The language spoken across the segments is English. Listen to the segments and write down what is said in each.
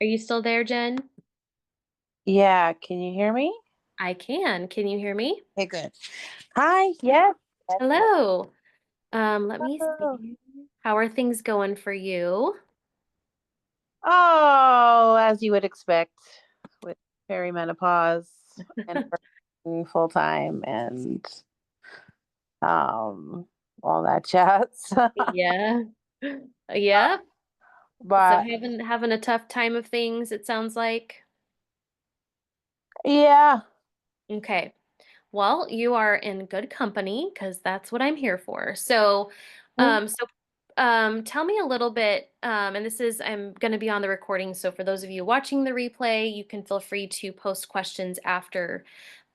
Are you still there, Jen? Yeah, can you hear me? I can. Can you hear me? Okay, good. Hi, yes, yes, yes. Hello. Let me Oh, see. How are things going for you? oh, as you would expect with perimenopause and working full time and um all that jazz. Yeah. Yeah. So But having a tough time of things, it sounds like. yeah. Okay. Well, you are in good company because that's what I'm here for. Tell me a little bit, and I'm going to be on the recording. So for those of you watching the replay, you can feel free to post questions after,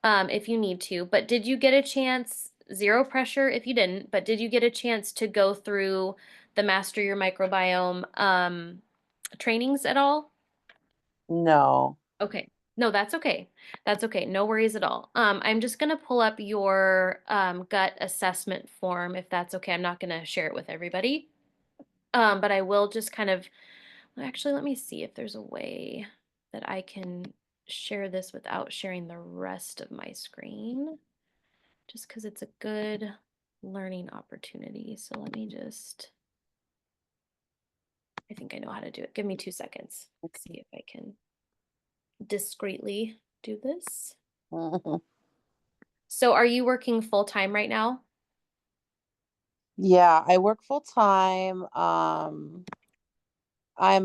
if you need to. But did you get a chance, zero pressure if you didn't, but did you get a chance to go through the Master Your Microbiome, trainings at all? No. Okay. No, that's okay. That's okay. No worries at all. I'm just gonna pull up your gut assessment form if that's okay. I'm not gonna share it with everybody. But I will just kind of well, actually let me see if there's a way that I can share this without sharing the rest of my screen, just because it's a good learning opportunity. So let me just I think I know how to do it. Give me 2 seconds. See if I can discreetly do this. Mhm. So are you working full time right now? Yeah, I work full time. I'm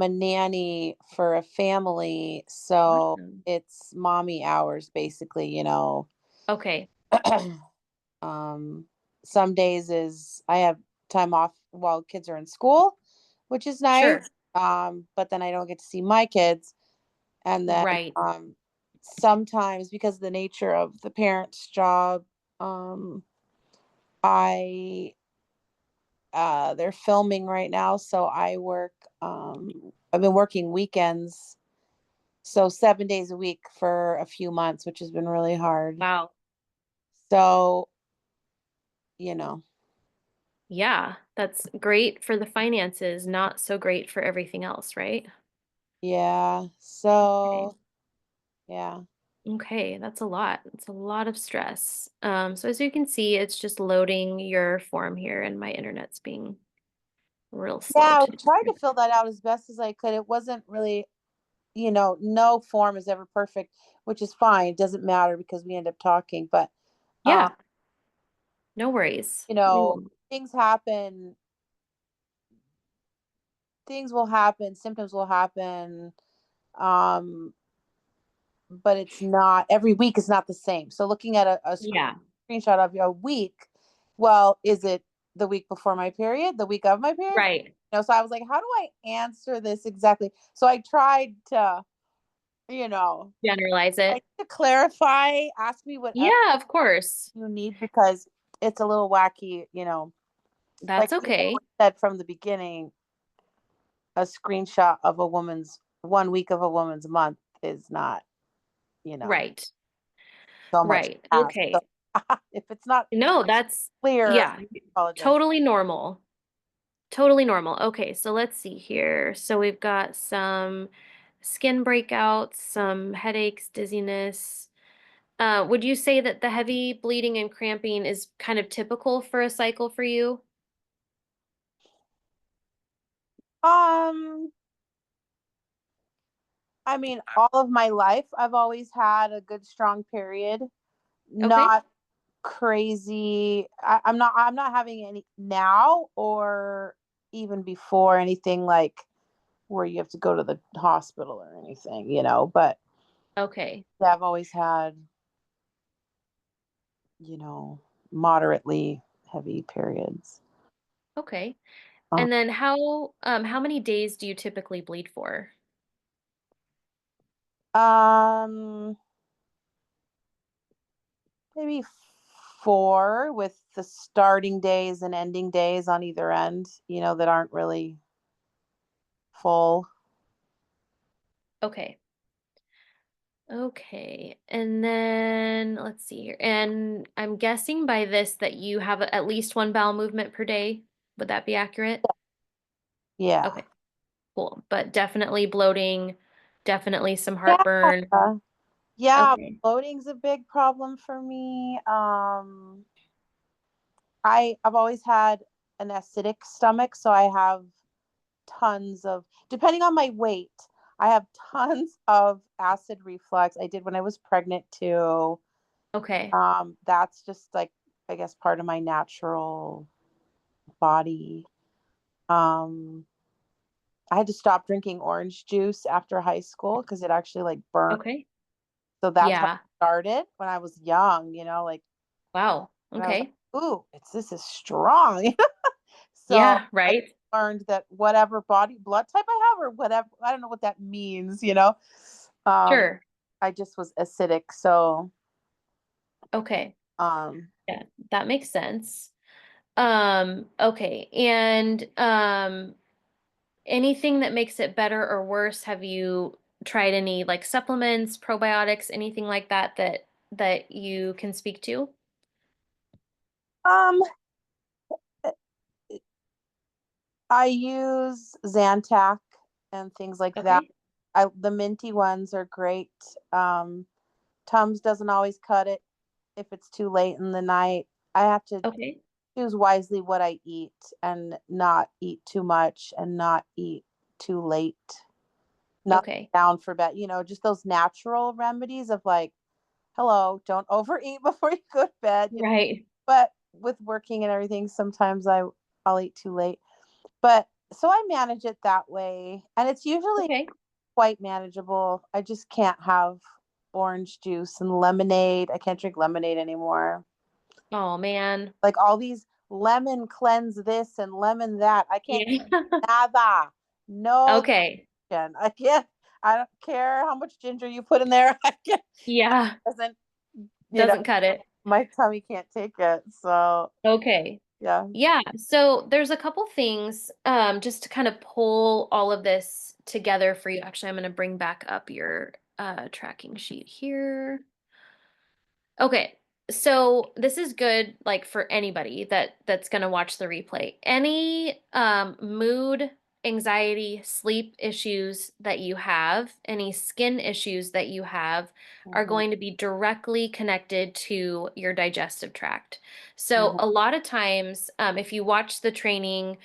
a nanny for a family, so Awesome. it's mommy hours basically. Okay. Um, some days is I have time off while kids are in school, which is nice. Sure. But then I don't get to see my kids. And then Right. sometimes because of the nature of the parent's job, um, I they're filming right now, so I work I've been working weekends, so 7 days a week for a few months, which has been really hard. Wow. So, you know, Yeah, that's great for the finances, not so great for everything else, right? yeah. Okay. So, yeah. Okay, that's a lot. It's a lot of stress. So as you can see, it's just loading your form here, and my internet's being real slow Yeah, I today. tried to fill that out as best as I could. It wasn't really, no form is ever perfect, which is fine. It doesn't matter because we end up talking, but um, Yeah, no worries. you We know, will. things happen, things will happen, symptoms will happen. Um, but it's not every week is not the same. So looking at a Yeah, screenshot of your week, well, is it the week before my period, the week of my period? right. So I was like, how do I answer this exactly? So I tried to, you know, Generalize I it. to clarify, ask me whatever Yeah, of course. you need because it's a little wacky. Like That's you okay. said from the beginning, a screenshot of a woman's 1 week of a woman's month is not, you know, Right. so much Right. to ask. So Okay. if it's not No, that's clear, yeah, I apologize. totally normal. Totally normal. Okay, so let's see here. So we've got some skin breakouts, some headaches, dizziness. Would you say that the heavy bleeding and cramping is kind of typical for a cycle for you? Um, I mean, all of my life, I've always had a good, strong period. Okay. Not crazy. I'm not having any now or even before anything like where you have to go to the hospital or anything. But Okay. yeah, I've always had, moderately heavy periods. Okay. Um, And then how many days do you typically bleed for? um, maybe four with the starting days and ending days on either end, that aren't really full. Okay. Okay. And then let's see here. And I'm guessing by this that you have at least one bowel movement per day. Would that be accurate? Yeah. Okay. Cool. But definitely bloating, Definitely some Yeah. heartburn. Yeah, Okay. bloating's a big problem for me. I've always had an acidic stomach, so I have tons of, depending on my weight, I have tons of acid reflux. I did when I was pregnant too. Okay. That's just like, I guess, part of my natural body. Um, I had to stop drinking orange juice after high school because it actually like burnt. Okay. So that's how Yeah. it started when I was young, like, Wow. and I was Okay. like, ooh, this is strong. So Yeah, I right? learned that whatever body blood type I have or whatever, I don't know what that means. Um, Sure. I just was acidic. So, Okay. um, Yeah, that makes sense. Okay. And anything that makes it better or worse, have you tried any like supplements, probiotics, anything like that you can speak to? um, I use Zantac and things like that. Okay. The minty ones are great. Tums doesn't always cut it if it's too late in the night. I have to Okay. choose wisely what I eat and not eat too much and not eat too late. Not Okay. down for bed, just those natural remedies of like, hello, don't overeat before you go to bed. Right. But with working and everything, sometimes I'll eat too late. But so I manage it that way, and it's usually Okay. quite manageable. I just can't have orange juice and lemonade. I can't drink lemonade anymore. Oh man. Like all these lemon cleanse this and lemon that. I can't Yeah. nada. No, Okay. I can't. I don't care how much ginger you put in there. I can't. Yeah. Doesn't you know? Doesn't cut it. My tummy can't take it. So Okay. yeah. Yeah, so there's a couple things just to kind of pull all of this together for you. Actually, I'm going to bring back up your tracking sheet here. Okay. So this is good like for anybody that's going to watch the replay. Any mood, anxiety, sleep issues that you have, any skin issues that you have are Hmm. going to be directly connected to your digestive tract. So Hmm. a lot of times if you watch the training,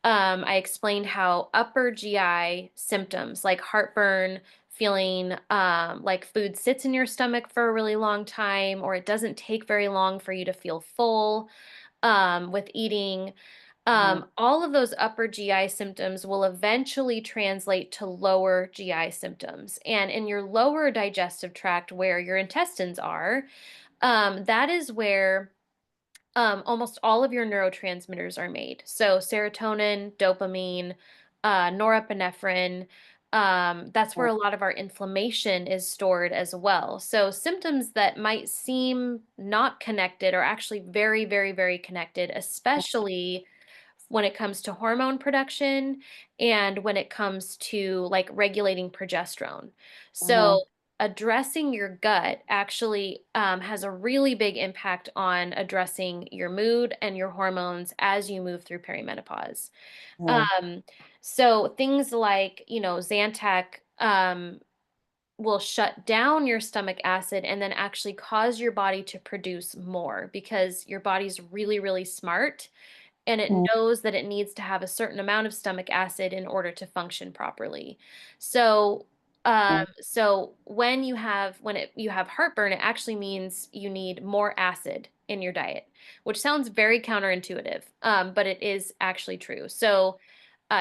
I explained how upper GI symptoms like heartburn, feeling like food sits in your stomach for a really long time, or it doesn't take very long for you to feel full with eating. Hmm. All of those upper GI symptoms will eventually translate to lower GI symptoms. And in your lower digestive tract, where your intestines are, that is where almost all of your neurotransmitters are made. So serotonin, dopamine, norepinephrine. That's where a lot of our inflammation is stored as well. So symptoms that might seem not connected are actually very, very, very connected, especially when it comes to hormone production and when it comes to like regulating progesterone. Hmm. So, addressing your gut actually has a really big impact on addressing your mood and your hormones as you move through perimenopause. Hmm. Um, so, things like, Zantac. Will shut down your stomach acid and then actually cause your body to produce more because your body's really, really smart and it knows that it needs to have a certain amount of stomach acid in order to function properly. So, so when you have heartburn, it actually means you need more acid in your diet, which sounds very counterintuitive, but it is actually true. So,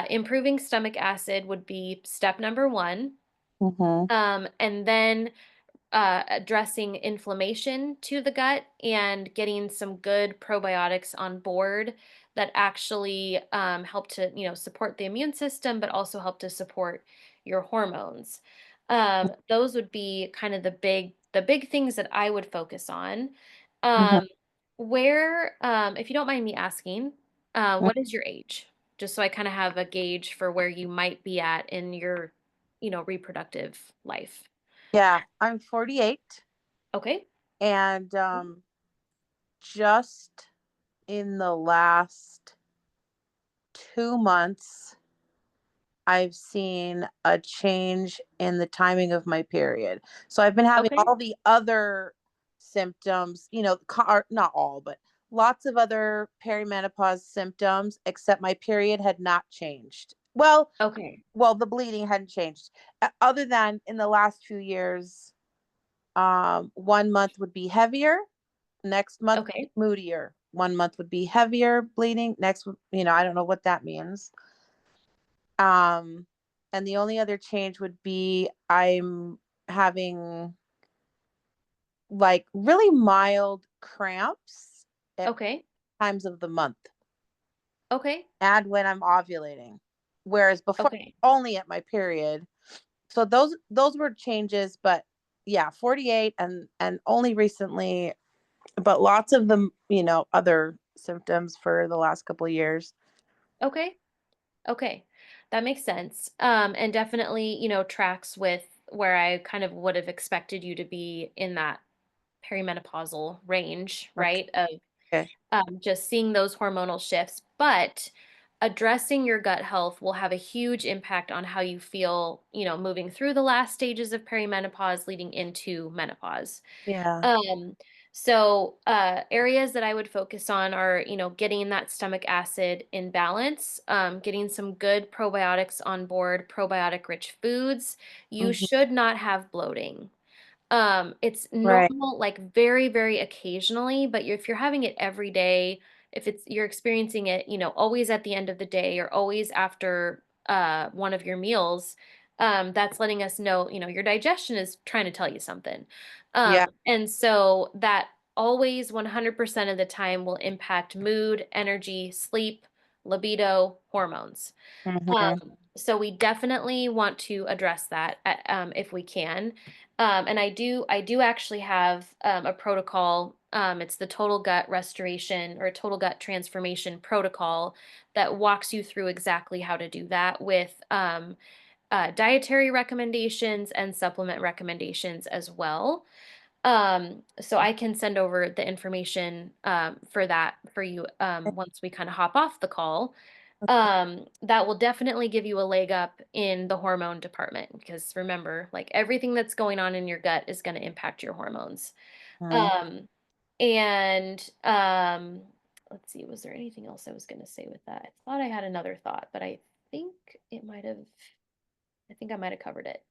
improving stomach acid would be step number one. Hmm. And then addressing inflammation to the gut and getting some good probiotics on board that actually help to support the immune system but also help to support your hormones. Those would be kind of the big things that I would focus on. Hmm. um, where if you don't mind me asking, what is your age, just so I kind of have a gauge for where you might be at in your reproductive life. Yeah, I'm 48, Okay. and just in the last 2 months, I've seen a change in the timing of my period. So I've been having Okay. all the other symptoms, not all, but lots of other perimenopause symptoms, except my period had not changed. Okay. The bleeding hadn't changed. Other than in the last few years, 1 month would be heavier, next month Okay. moodier. 1 month would be heavier bleeding. I don't know what that means. Um, and the only other change would be I'm having like really mild cramps at Okay. times of the month Okay. and when I'm ovulating. Whereas before Okay. only at my period. So those were changes, but yeah, 48 and only recently, but lots of them, other symptoms for the last couple of years. Okay. Okay. That makes sense. And definitely, tracks with where I kind of would have expected you to be in that perimenopausal range, right? Of Okay. just seeing those hormonal shifts. But addressing your gut health will have a huge impact on how you feel, moving through the last stages of perimenopause leading into menopause. Yeah. Um, areas that I would focus on are, getting that stomach acid in balance, getting some good probiotics on board, probiotic rich foods. You Hmm. should not have bloating. It's Right. normal, like very, very occasionally, but if you're having it every day, if you're experiencing it, always at the end of the day or always after one of your meals, that's letting us know, your digestion is trying to tell you something. Yeah. And so that always 100% of the time will impact mood, energy, sleep, libido, hormones. Hmm. So we definitely want to address that if we can. And I do actually have a protocol. It's the total gut restoration or total gut transformation protocol that walks you through exactly how to do that with dietary recommendations and supplement recommendations as well. So I can send over the information for that for you once we kind of hop off the call. That will definitely give you a leg up in the hormone department because remember, like everything that's going on in your gut is going to impact your hormones. Hmm. Um, and let's see, was there anything else I was going to say with that? I thought I had another thought, but think it might have, I think I might have covered it.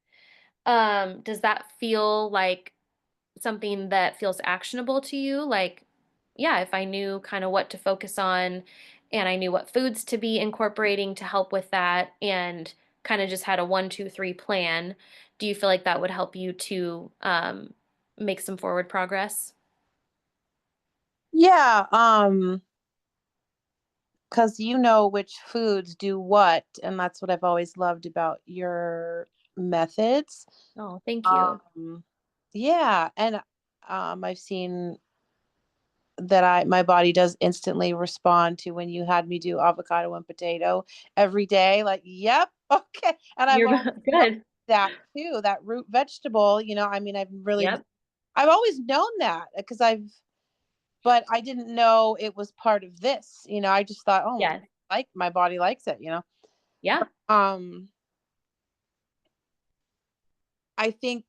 Does that feel like something that feels actionable to you? Like, yeah, if I knew kind of what to focus on and I knew what foods to be incorporating to help with that and kind of just had a 1, 2, 3 plan, do you feel like that would help you to make some forward progress? Yeah. Because you know which foods do what, and that's what I've always loved about your methods. Oh, thank you. Um, yeah, and I've seen that I my body does instantly respond to when you had me do avocado and potato every day. Like, yep, okay. And I've You're always loved good. that too, that root vegetable. I mean, Yep. I've always known that because but I didn't know it was part of this. I just thought, oh, Yes. like my body likes it. Yeah. Um, I think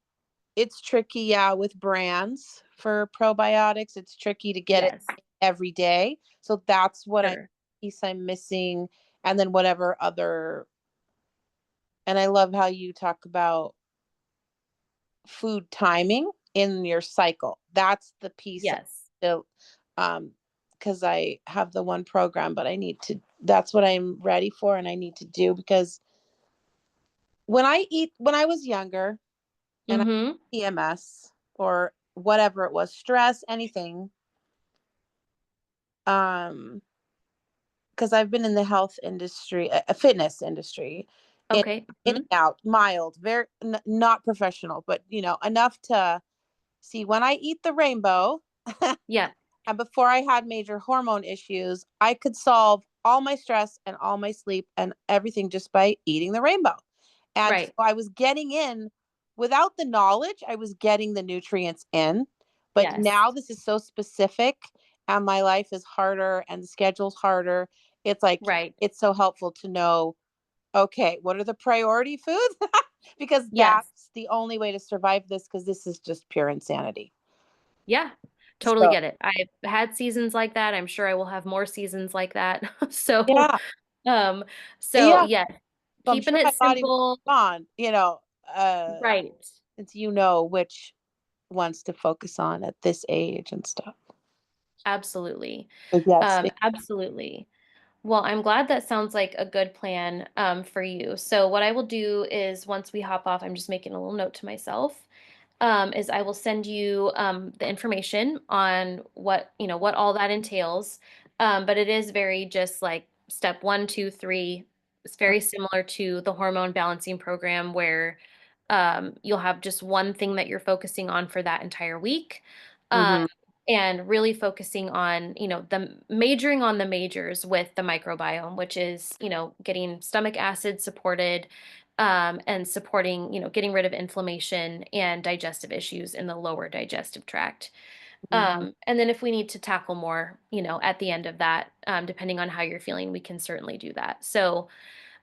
it's tricky, yeah, with brands for probiotics. It's tricky to get it Yes. every day. So that's what I Sure. piece I'm missing. And then whatever other, and I love how you talk about food timing in your cycle. That's the piece Yes. that, um, because I have the one program, but that's what I'm ready for and I need to do because when I was younger and I Mm-hmm. PMS or whatever it was, stress, anything, um, because I've been in the health industry, a fitness industry, in, Okay. in Hmm. and out, mild, very not professional, but enough to see when I eat the rainbow. Yeah. And before I had major hormone issues, I could solve all my stress and all my sleep and everything just by eating the rainbow. And so Right. I was getting in without the knowledge, I was getting the nutrients in. But Yes. now this is so specific and my life is harder and the schedule's harder. It's like Right. it's so helpful to know Okay, what are the priority foods? Because Yes. that's the only way to survive this, because this is just pure insanity. Yeah. Totally So, get it. I've had seasons like that. I'm sure I will have more seasons like that. So, yeah, um, so yeah. yeah, So I'm keeping sure it my body will simple. respond, Right. since you know which ones to focus on at this age and stuff. Absolutely. But yes, Absolutely. Well, I'm glad that sounds like a good plan for you. So, what I will do is once we hop off, I'm just making a little note to myself. Is I will send you the information on what all that entails. But it is very just like step one, two, three. It's very similar to the hormone balancing program where you'll have just one thing that you're focusing on for that entire week. Um, mm-hmm, and really focusing on, the majoring on the majors with the microbiome, which is, getting stomach acid supported, and supporting, getting rid of inflammation and digestive issues in the lower digestive tract. mm-hmm. And then if we need to tackle more, at the end of that, depending on how you're feeling, we can certainly do that. So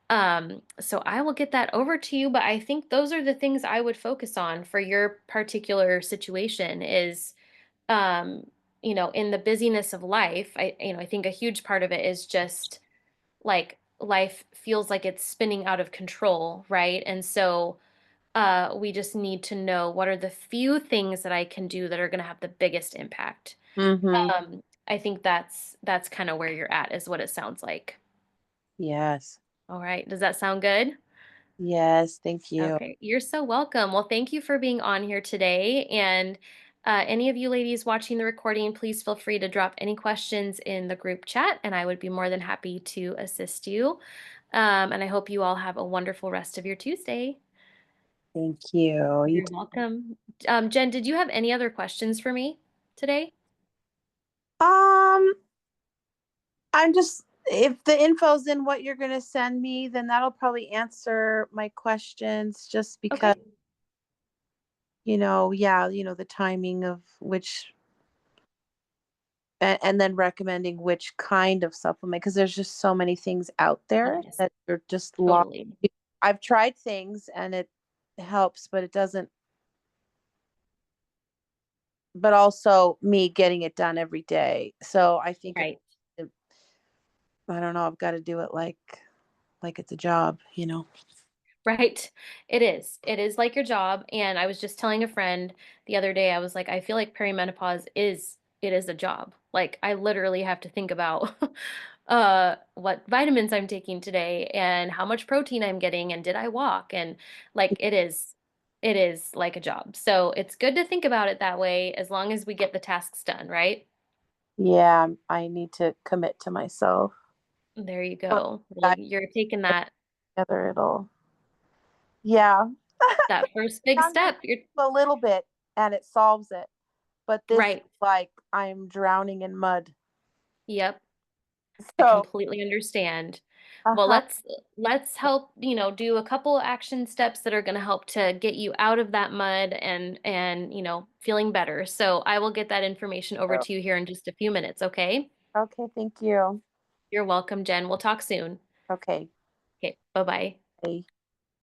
I will get that over to you, but I think those are the things I would focus on for your particular situation is, um, in the busyness of life, I think a huge part of it is just like life feels like it's spinning out of control, right? And so we just need to know what are the few things that I can do that are going to have the biggest impact. Mm-hmm. I think that's kind of where you're at, is what it sounds like. Yes. All right, does that sound good? Yes, thank you. Okay, you're so welcome. Well, thank you for being on here today. And any of you ladies watching the recording, please feel free to drop any questions in the group chat, and I would be more than happy to assist you. And I hope you all have a wonderful rest of your Tuesday. Thank you. You You're welcome. Jen, did you have any other questions for me today? I'm just, if the info's in what you're gonna send me, then that'll probably answer my questions, just because, Okay. yeah, the timing of which, and then recommending which kind of supplement, because there's just so many things out there Yes, that are just lost. totally. I've tried things and it helps, but it doesn't, but also me getting it done every day. So I think Right. I don't know, I've got to do it like it's a job. Right. It is. It is like your job. And I was just telling a friend the other day, I was like, I feel like perimenopause is a job. Like I literally have to think about what vitamins I'm taking today and how much protein I'm getting and did I walk? And like it is like a job. So it's good to think about it that way as long as we get the tasks done, right? Yeah, I need to commit to myself. There you But go. Well, I you're taking together it'll, yeah. that first big Done step. You're a little bit and it solves it. But this is right. like I'm drowning in mud. Yep. I So, completely understand. Well, uh-huh. let's help, do a couple action steps that are going to help to get you out of that mud and, feeling better. So, I will get that information over to you here in just a few minutes, okay? Okay, thank you. You're welcome, Jen. We'll talk soon. Okay. Okay, bye-bye. Bye.